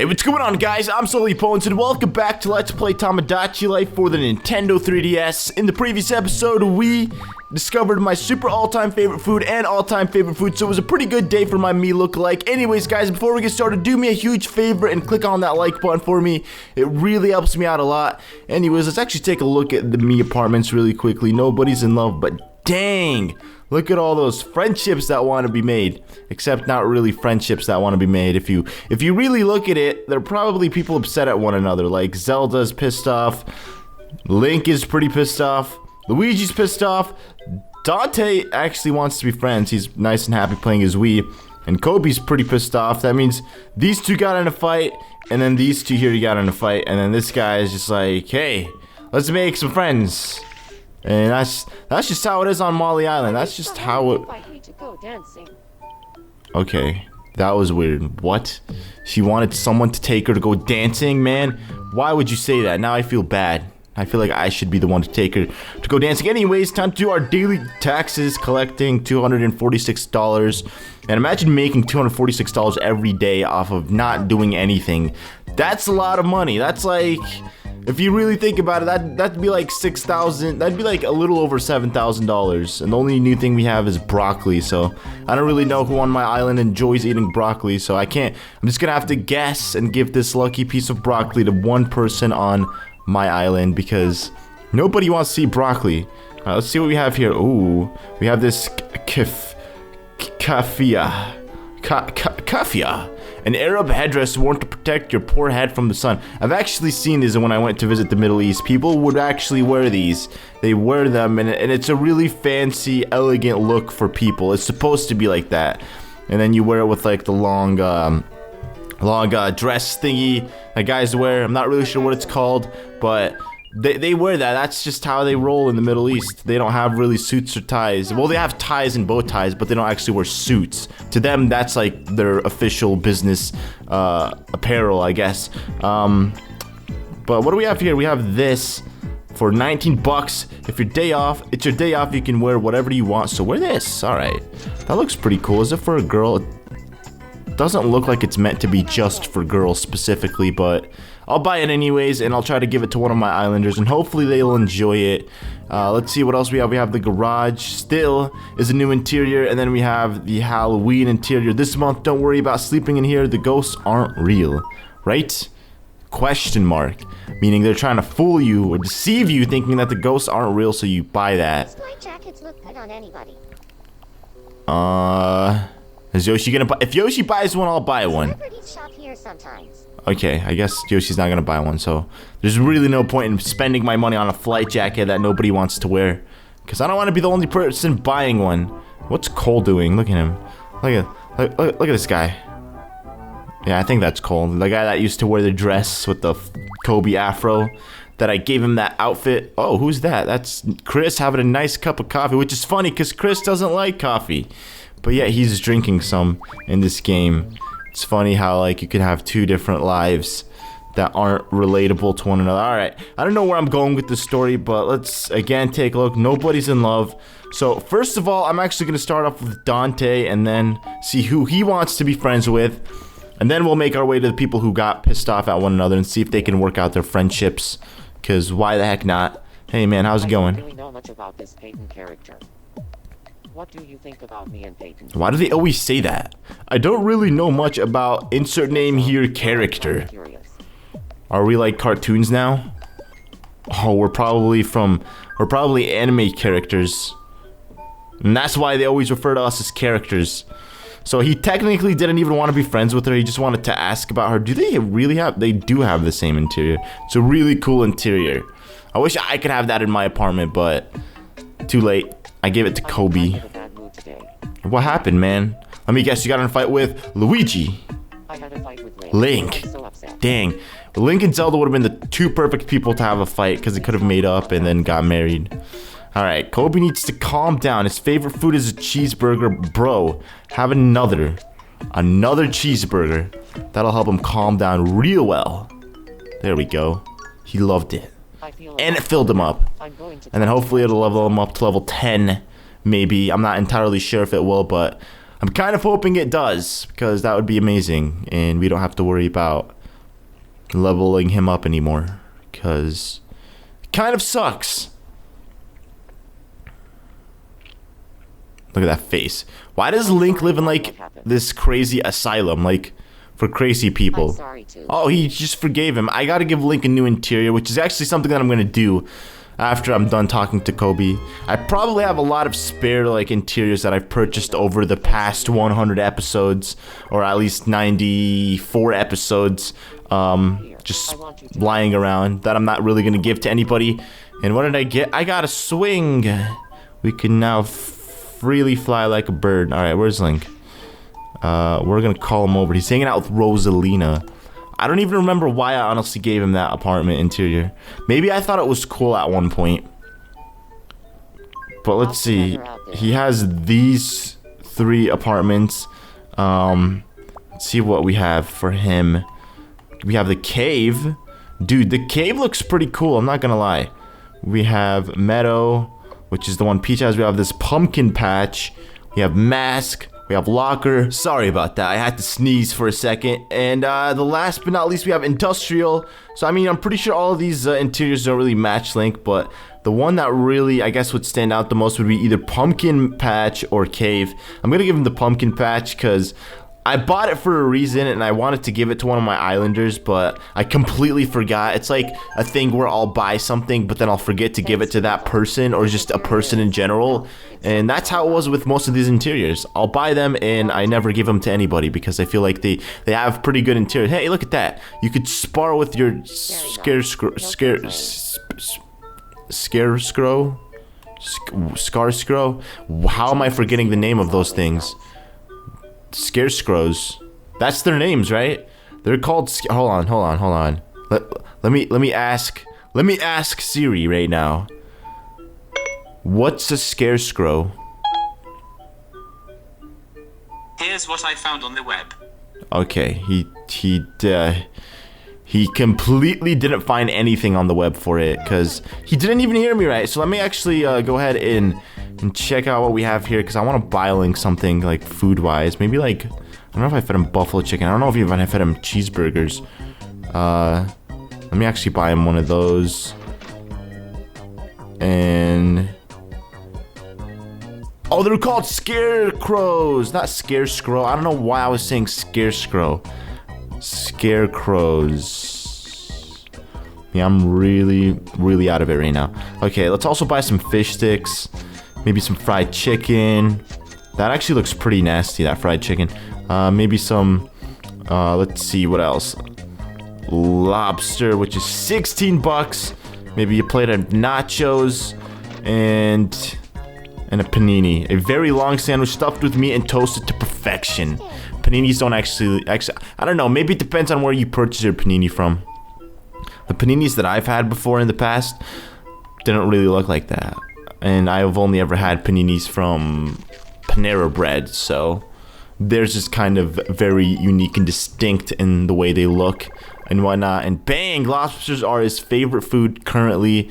Hey, what's going on, guys? I'm SullyPwnz, and welcome back to Let's Play Tomodachi Life for the Nintendo 3DS. In the previous episode, we discovered my super all-time favorite food and all-time favorite food, so it was a pretty good day for my me lookalike. Anyways, guys, before we get started, do me a huge favor and click on that like button for me. It really helps me out a lot. Anyways, let's actually take a look at the me apartments really quickly. Nobody's in love, but dang! Look at all those friendships that want to be made. Except not really friendships that want to be made. If you really look at it, they're probably people upset at one another. Like Zelda's pissed off, Link is pretty pissed off, Luigi's pissed off, Dante actually wants to be friends. He's nice and happy playing his Wii. And Kobe's pretty pissed off. That means these two got in a fight, and then these two here got in a fight, and then this guy is just like, hey, let's make some friends. And that's just how it is on Molly Island. That's just how it... Okay, that was weird. What? She wanted someone to take her to go dancing, man? Why would you say that? Now I feel bad. I feel like I should be the one to take her to go dancing. Anyways, time to do our daily taxes, collecting $246. And imagine making $246 every day off of not doing anything. That's a lot of money. That's like... If you really think about it, that'd be like 6,000. That'd be like a little over $7,000. And the only new thing we have is broccoli. So I don't really know who on my island enjoys eating broccoli. So I can't. I'm just gonna have to guess and give this lucky piece of broccoli to one person on my island because nobody wants to eat broccoli. Let's see what we have here. Ooh, we have this kafia. An Arab headdress worn to protect your poor head from the sun. I've actually seen these when I went to visit the Middle East. People would actually wear these. They wear them, and it's a really fancy, elegant look for people. It's supposed to be like that. And then you wear it with like the long dress thingy that guys wear. I'm not really sure what it's called, but they wear that. That's just how they roll in the Middle East. They don't have really suits or ties. Well, they have ties and bow ties, but they don't actually wear suits. To them, that's like their official business apparel, I guess. But what do we have here? We have this for 19 bucks. If your day off, it's your day off, you can wear whatever you want. So wear this. All right. That looks pretty cool. Is it for a girl? It doesn't look like it's meant to be just for girls specifically, but I'll buy it anyways, and I'll try to give it to one of my islanders, and hopefully they'll enjoy it. Let's see what else we have. We have the garage still is a new interior, and then we have the Halloween interior. This month, don't worry about sleeping in here. The ghosts aren't real, right? Question mark. Meaning they're trying to fool you or deceive you thinking that the ghosts aren't real, so you buy that. These white jackets look good on anybody. Is Yoshi gonna buy? If Yoshi buys one, I'll buy one. Celebrities shop here sometimes. Okay, I guess Yoshi's not gonna buy one, so there's really no point in spending my money on a flight jacket that nobody wants to wear. Because I don't want to be the only person buying one. What's Cole doing? Look at him. Look at this guy. Yeah, I think that's Cole. The guy that used to wear the dress with the Kobe afro. That I gave him that outfit. Oh, who's that? That's Chris having a nice cup of coffee, which is funny because Chris doesn't like coffee. But yeah, he's drinking some in this game. It's funny how like you could have two different lives that aren't relatable to one another. Alright, I don't know where I'm going with this story, but let's again take a look. Nobody's in love. So first of all, I'm actually going to start off with Dante and then see who he wants to be friends with. And then we'll make our way to the people who got pissed off at one another and see if they can work out their friendships. Because why the heck not? Hey man, how's it going? I don't really know much about this Peyton character. What do you think about me and Peyton? Why do they always say that? I don't really know much about insert name here character. Are we like cartoons now? Oh, we're probably anime characters. And that's why they always refer to us as characters. So he technically didn't even want to be friends with her. He just wanted to ask about her. Do they really have? They do have the same interior. It's a really cool interior. I wish I could have that in my apartment, but too late. I gave it to Kobe. What happened, man? Let me guess, you got in a fight with Luigi. I had a fight with Link. So dang. Link and Zelda would have been the two perfect people to have a fight because they could have made up and then got married. Alright, Kobe needs to calm down. His favorite food is a cheeseburger. Bro, have another cheeseburger. That'll help him calm down real well. There we go. He loved it. And it filled him up. And then hopefully it'll level him up to level 10. Maybe. I'm not entirely sure if it will, but I'm kind of hoping it does. Because that would be amazing. And we don't have to worry about leveling him up anymore, because it kind of sucks. Look at that face. Why does Link live in like this crazy asylum, like for crazy people? I'm sorry too. Oh, he just forgave him. I gotta give Link a new interior, which is actually something that I'm gonna do after I'm done talking to Kobe. I probably have a lot of spare like interiors that I've purchased over the past 100 episodes, or at least 94 episodes, just lying around that I'm not really gonna give to anybody. And what did I get? I got a swing. We can now freely fly like a bird. All right, where's Link? We're gonna call him over. He's hanging out with Rosalina. I don't even remember why I honestly gave him that apartment interior. Maybe I thought it was cool at one point. But let's see. He has these 3 apartments. Let's see what we have for him. We have the cave. Dude, the cave looks pretty cool, I'm not gonna lie. We have Meadow, which is the one Peach has. We have this pumpkin patch. We have mask. We have locker. Sorry about that. I had to sneeze for a second. And the last but not least, we have industrial. So, I mean, I'm pretty sure all of these interiors don't really match Link, but the one that really, I guess, would stand out the most would be either pumpkin patch or cave. I'm going to give him the pumpkin patch because I bought it for a reason and I wanted to give it to one of my islanders, but I completely forgot. It's like a thing where I'll buy something, but then I'll forget to give it to that person or just a person in general. And that's how it was with most of these interiors. I'll buy them and I never give them to anybody because I feel like they have pretty good interiors. Hey, look at that. You could spar with your Scarscrow. How am I forgetting the name of those things? Scarecrows. That's their names, right? They're called. Hold on. Let me ask Siri right now. What's a scarecrow? Here's what I found on the web. Okay, he completely didn't find anything on the web for it because he didn't even hear me right. So let me actually go ahead and check out what we have here because I want to buy Link something like food-wise. Maybe like, I don't know if I fed him buffalo chicken. I don't know if even I fed him cheeseburgers. Let me actually buy him one of those. And oh, they're called scarecrows, not scarecrow. I don't know why I was saying scarecrow. Scarecrows. Yeah, I'm really out of it right now. Okay, let's also buy some fish sticks. Maybe some fried chicken. That actually looks pretty nasty, that fried chicken. Maybe some, let's see, what else? Lobster, which is 16 bucks. Maybe a plate of nachos. And a panini. A very long sandwich stuffed with meat and toasted to perfection. Paninis don't actually, I don't know, maybe it depends on where you purchase your panini from. The paninis that I've had before in the past didn't really look like that. And I've only ever had paninis from Panera Bread, so theirs is kind of very unique and distinct in the way they look and whatnot. And bang, lobsters are his favorite food currently.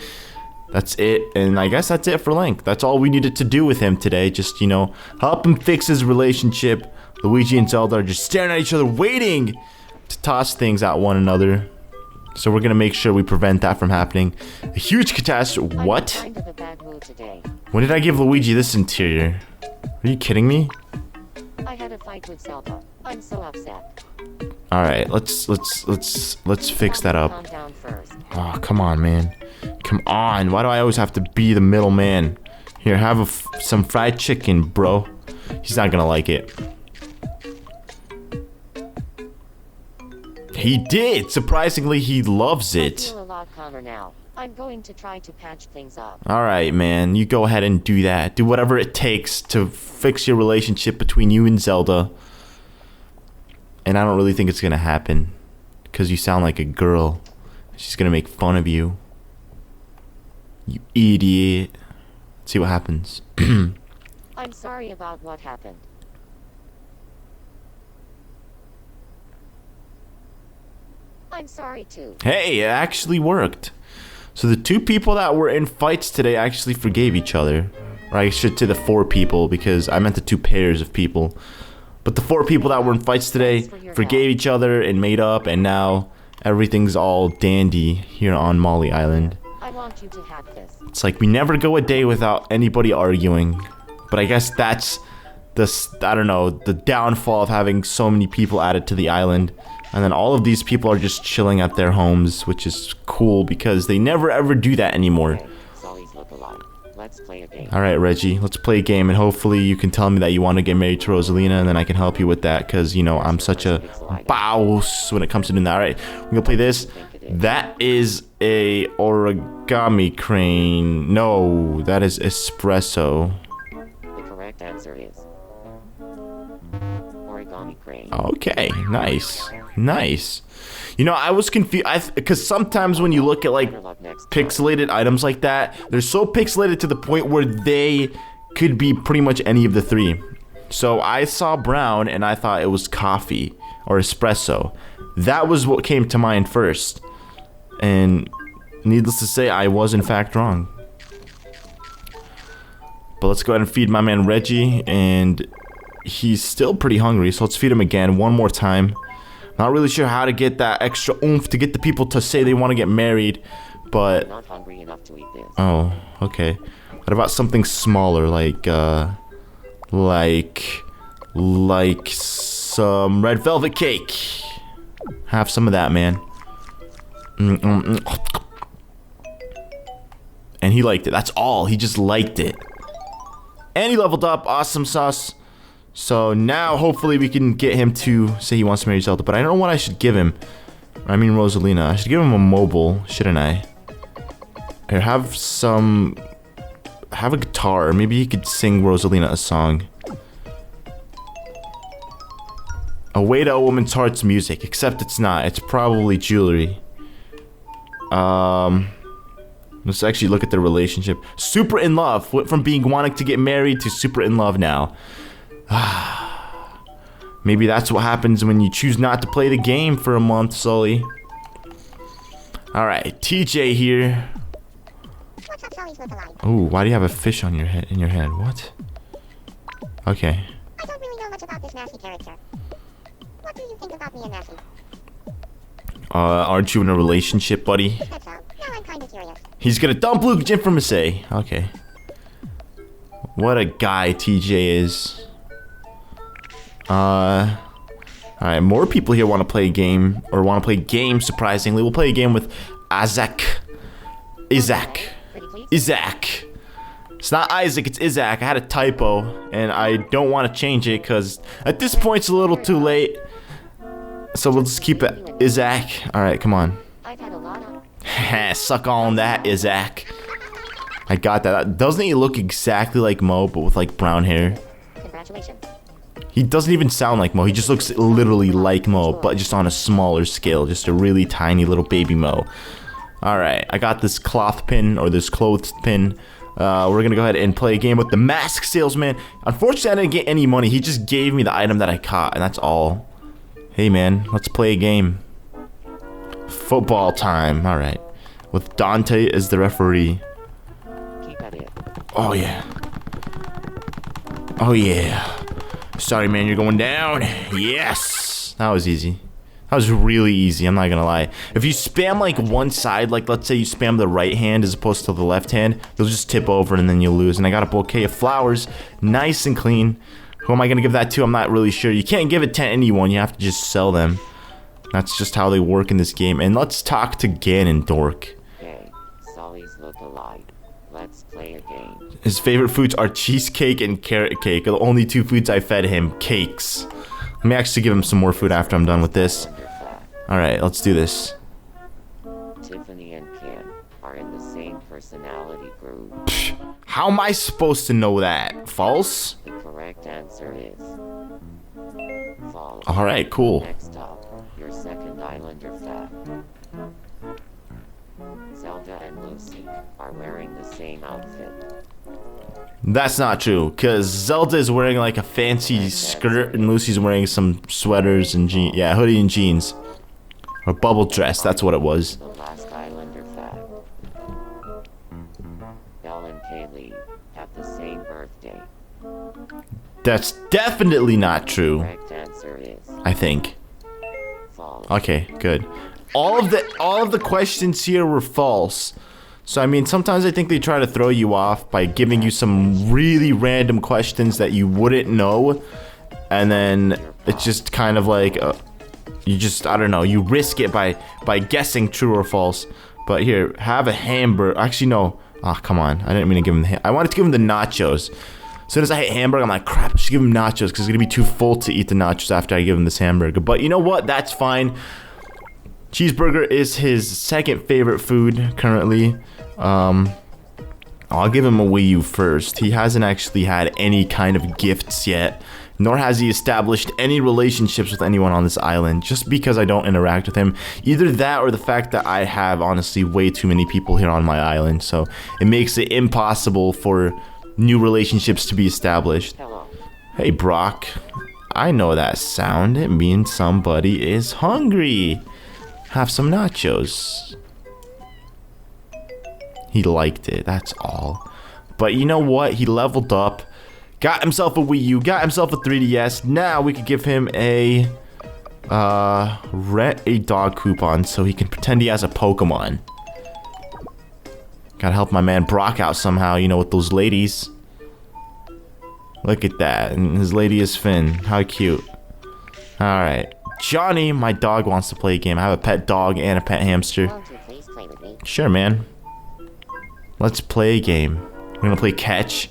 That's it, and I guess that's it for Link. That's all we needed to do with him today. Just, you know, help him fix his relationship. Luigi and Zelda are just staring at each other, waiting to toss things at one another. So we're gonna make sure we prevent that from happening. A huge catastrophe. What? I'm in kind of a bad mood today. When did I give Luigi this interior? Are you kidding me? I had a fight with Zelda. I'm so upset. All right, let's fix that Calm up. down first. Oh, come on, man. Come on. Why do I always have to be the middleman? Here, have some fried chicken, bro. He's not gonna like it. He did. Surprisingly, he loves I it. feel a lot calmer now. I'm going to try to patch things up. All right, man. You go ahead and do that. Do whatever it takes to fix your relationship between you and Zelda. And I don't really think it's gonna happen. Because you sound like a girl. She's gonna make fun of you. You idiot. Let's see what happens. I'm sorry about what happened. I'm sorry too. Hey, it actually worked. So the 2 people that were in fights today actually forgave each other. Or I should say the 4 people, because I meant the 2 pairs of people. But the 4 people that were in fights today forgave each other and made up, and now everything's all dandy here on Molly Island. I want you to have this. It's like we never go a day without anybody arguing. But I guess that's I don't know, the downfall of having so many people added to the island. And then all of these people are just chilling at their homes, which is cool because they never ever do that anymore. Hey, Sully's look-alike. Let's play a game. Alright, Reggie, let's play a game, and hopefully you can tell me that you want to get married to Rosalina, and then I can help you with that, because, you know, I'm such a boss when it comes to doing that. Alright, we're gonna play this. That is a origami crane. No, that is espresso. The correct answer is origami crane. Okay, nice. Nice. You know, I was confused, because sometimes when you look at, like, pixelated items like that, they're so pixelated to the point where they could be pretty much any of the three. So I saw brown, and I thought it was coffee or espresso. That was what came to mind first. And needless to say, I was in fact wrong. But let's go ahead and feed my man Reggie, and he's still pretty hungry, so let's feed him again one more time. Not really sure how to get that extra oomph to get the people to say they want to get married, but... I'm not hungry enough to eat this. Oh, okay. What about something smaller, like some red velvet cake? Have some of that, man. And he liked it. That's all. He just liked it. And he leveled up. Awesome sauce. So now, hopefully, we can get him to say he wants to marry Zelda. But I don't know what I should give him. I mean, Rosalina. I should give him a mobile, shouldn't I? Here, have a guitar. Maybe he could sing Rosalina a song. A way to a woman's heart's music. Except it's not. It's probably jewelry. Let's actually look at the relationship. Super in love. Went from being wanting to get married to super in love now. Maybe that's what happens when you choose not to play the game for a month, Sully. Alright, TJ here. Oh, why do you have a fish on your head? In your head? What? Okay. I don't really know much about this nasty character. What do you think about me and Nasty? Aren't you in a relationship, buddy? That's all. Now I'm kind of curious. He's gonna dump Luke information. Okay. What a guy TJ is. Alright, more people here want to play a game, or want to play games, surprisingly. We'll play a game with Isaac. It's not Isaac, it's Isaac. I had a typo, and I don't want to change it, because at this point it's a little too late. So we'll just keep it Isaac. Alright, come on. I've had a lot of... Suck on that, Isaac. I got that. Doesn't he look exactly like Mo, but with like brown hair? Congratulations. He doesn't even sound like Mo. He just looks literally like Mo, but just on a smaller scale. Just a really tiny little baby Mo. Alright, I got this cloth pin, or this clothes pin. We're gonna go ahead and play a game with the mask salesman. Unfortunately, I didn't get any money. He just gave me the item that I caught, and that's all. Hey man, let's play a game. Football time, alright. With Dante as the referee. Keep at it. Oh yeah. Oh yeah. Sorry man, you're going down. Yes! That was easy. That was really easy, I'm not gonna lie. If you spam like one side, like let's say you spam the right hand as opposed to the left hand, you'll just tip over and then you'll lose. And I got a bouquet of flowers, nice and clean. Who am I gonna give that to? I'm not really sure. You can't give it to anyone, you have to just sell them. That's just how they work in this game. And let's talk to Ganondorf. Hey, Sully's look-alike. Let's play a game. His favorite foods are cheesecake and carrot cake. The only two foods I fed him. Cakes. Let me actually give him some more food after I'm done with this. Alright, let's do this. Tiffany and Ken are in the same personality group. Psh, how am I supposed to know that? False? The correct answer is false. Alright, cool. Next up, your second islander fact. Zelda and Lucy are wearing the same outfit. That's not true, because Zelda is wearing like a fancy skirt and Lucy's wearing some sweaters and jeans. Yeah, hoodie and jeans. Or bubble dress, that's what it was. The last islander fact. Belle and Kaylee have the same birthday. That's definitely not true, Correct answer is I think. false. Okay, good. all of the questions here were false. So I mean, sometimes I think they try to throw you off by giving you some really random questions that you wouldn't know, and then it's just kind of like you just, I don't know, you risk it by guessing true or false. But here, have a hamburger. Actually, no. Oh, come on. I didn't mean to give him the I wanted to give him the nachos. As soon as I hit hamburger, I'm like, crap, I should give him nachos because he's going to be too full to eat the nachos after I give him this hamburger. But you know what? That's fine. Cheeseburger is his second favorite food currently. I'll give him a Wii U first. He hasn't actually had any kind of gifts yet, nor has he established any relationships with anyone on this island, just because I don't interact with him. Either that or the fact that I have, honestly, way too many people here on my island, so it makes it impossible for new relationships to be established. Hello. Hey, Brock. I know that sound. It means somebody is hungry. Have some nachos. He liked it, that's all. But you know what? He leveled up. Got himself a Wii U, got himself a 3DS. Now we could give him a rent a dog coupon so he can pretend he has a Pokemon. Gotta help my man Brock out somehow, you know, with those ladies. Look at that, and his lady is Finn. How cute. Alright. Johnny, my dog, wants to play a game. I have a pet dog and a pet hamster. Won't you please play with me? Sure, man. Let's play a game. We're gonna play catch.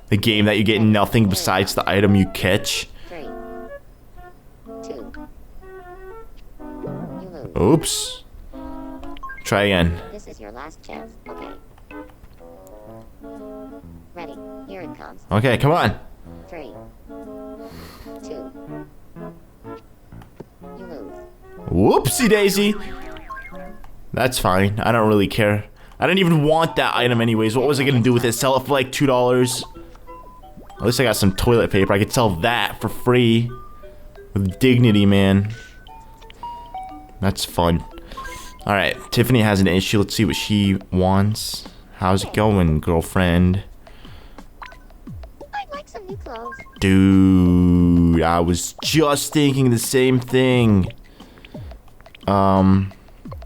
The game that you get nothing besides the item you catch. 3, 2. You lose. Oops. Try again. This is your last chance. Okay. Ready? Here it comes. Okay, come on. 3, 2. You lose. Whoopsie daisy. That's fine. I don't really care. I didn't even want that item anyways. What was I gonna do with it? Sell it for like $2? At least I got some toilet paper. I could sell that for free. With dignity, man. That's fun. Alright, Tiffany has an issue. Let's see what she wants. How's it going, girlfriend? I'd like some new clothes. Dude, I was just thinking the same thing.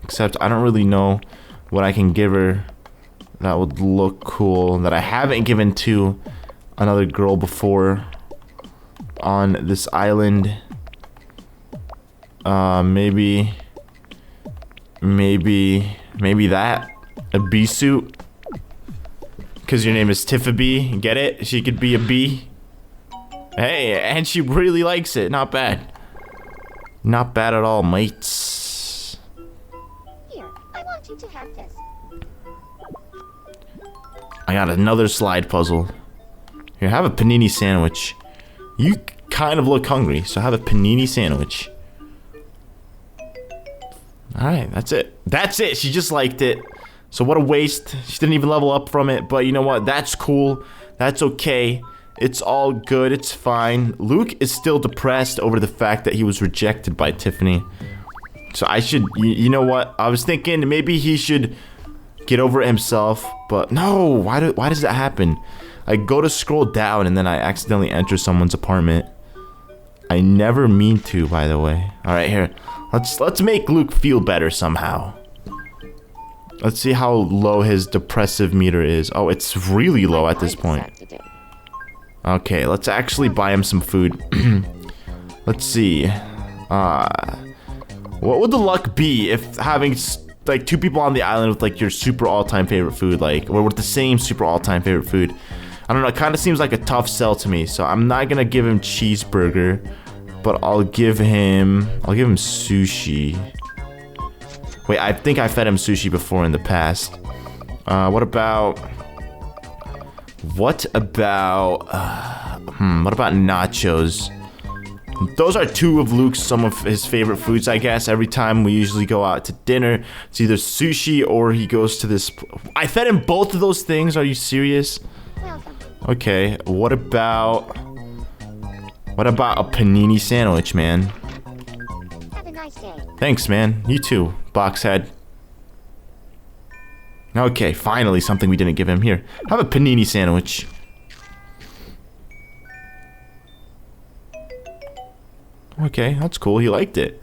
Except I don't really know what I can give her that would look cool, that I haven't given to another girl before on this island. Maybe that, a bee suit, because your name is Tiffa Bee. Get it? She could be a bee. Hey, and she really likes it. Not bad. Not bad at all, mates. Here, I want you to have this. I got another slide puzzle. Here, have a panini sandwich. You kind of look hungry, so have a panini sandwich. Alright, that's it. That's it. She just liked it. So what a waste. She didn't even level up from it, but you know what? That's cool. That's okay. It's all good. It's fine. Luke is still depressed over the fact that he was rejected by Tiffany. So I should, you know what? I was thinking maybe he should get over it himself, but no. Why does that happen? I go to scroll down and then I accidentally enter someone's apartment. I never mean to, by the way. All right, here. Let's make Luke feel better somehow. Let's see how low his depressive meter is. Oh, it's really low at this point. Okay, let's actually buy him some food. Let's see. What would the luck be if having like two people on the island with like your super all-time favorite food, like, or with the same super all-time favorite food? I don't know. It kind of seems like a tough sell to me, so I'm not gonna give him cheeseburger, but I'll give him sushi. Wait, I think I fed him sushi before in the past. What about nachos? Those are two of Luke's, some of his favorite foods, I guess. Every time we usually go out to dinner, it's either sushi or he goes to this. I fed him both of those things. Are you serious? Welcome. Okay, what about a panini sandwich, man? Have a nice day. Thanks, man. You too, Boxhead. Okay, finally something we didn't give him. Here, have a panini sandwich. Okay, that's cool. He liked it.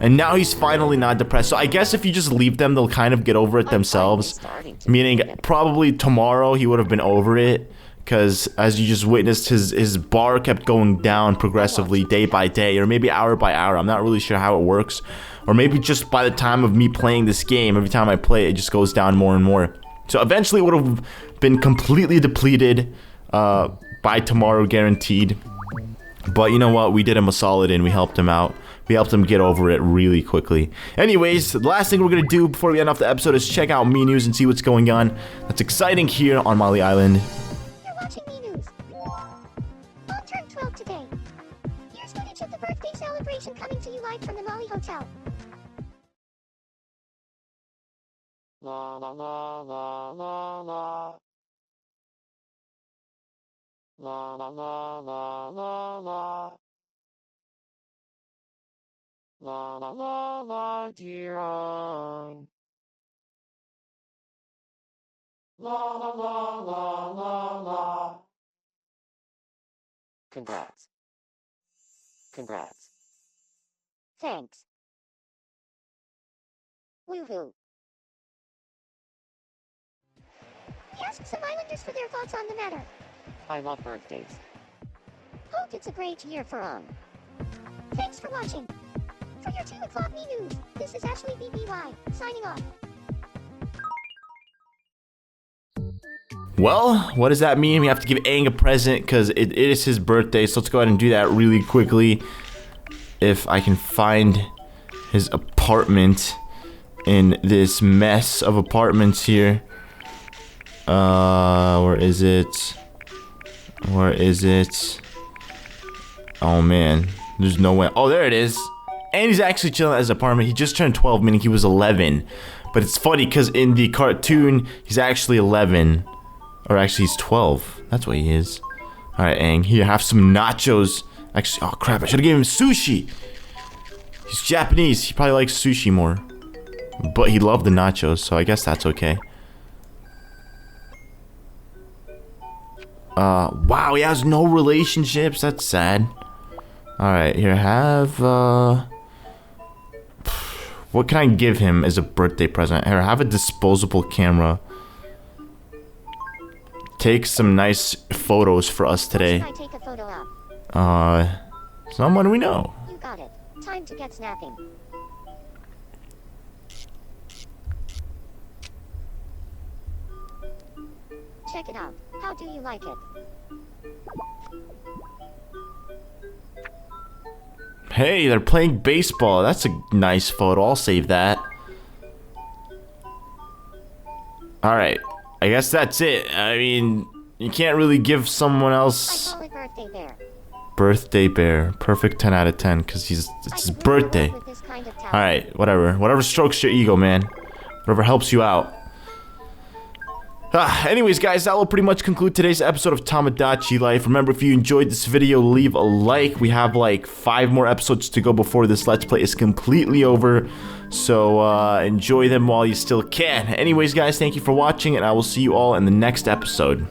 And now he's finally not depressed. So I guess if you just leave them, they'll kind of get over it themselves. Meaning probably tomorrow he would have been over it. Because as you just witnessed, his bar kept going down progressively day by day. Or maybe hour by hour. I'm not really sure how it works. Or maybe just by the time of me playing this game, every time I play it, it just goes down more and more. So eventually it would have been completely depleted by tomorrow, guaranteed. But you know what? We did him a solid and we helped him out. We helped him get over it really quickly. Anyways, the last thing we're going to do before we end off the episode is check out Me News and see what's going on. That's exciting here on Molly Island. You're watching Me News. Mom turned 12 today. Here's footage of the birthday celebration coming to you live from the Molly Hotel. La la la la la la. La la la la la la. La la la la, dear Aang. La la la la la la. Congrats. Congrats. Thanks. Woohoo. We asked some islanders for their thoughts on the matter. I love birthdays. Hope it's a great year for Aang. Thanks for watching. For your 2 o'clock Me News, this is Ashley BBY, signing off. Well, what does that mean? We have to give Aang a present because it is his birthday. So let's go ahead and do that really quickly. If I can find his apartment in this mess of apartments here. Where is it? Where is it? Oh man, there's no way. Oh, there it is. And he's actually chilling at his apartment. He just turned 12, meaning he was 11. But it's funny because in the cartoon, he's actually 11. Or actually, he's 12. That's what he is. Alright, Aang. Here, have some nachos. Actually, oh crap, I should have given him sushi. He's Japanese. He probably likes sushi more. But he loved the nachos, so I guess that's okay. Wow, he has no relationships. That's sad. Alright, here, have, what can I give him as a birthday present? Here, have a disposable camera. Take some nice photos for us today. What should I take a photo of? Someone we know. You got it. Time to get snapping. Check it out. How do you like it? Hey, they're playing baseball. That's a nice photo. I'll save that. Alright. I guess that's it. I mean, you can't really give someone I else... call it Birthday Bear. Birthday bear. Perfect 10 out of 10, because it's his birthday. Alright, whatever. Whatever strokes your ego, man. Whatever helps you out. Anyways, guys, that will pretty much conclude today's episode of Tomodachi Life. Remember, if you enjoyed this video, leave a like. We have like 5 more episodes to go before this Let's Play is completely over. So, enjoy them while you still can. Anyways, guys, thank you for watching, and I will see you all in the next episode.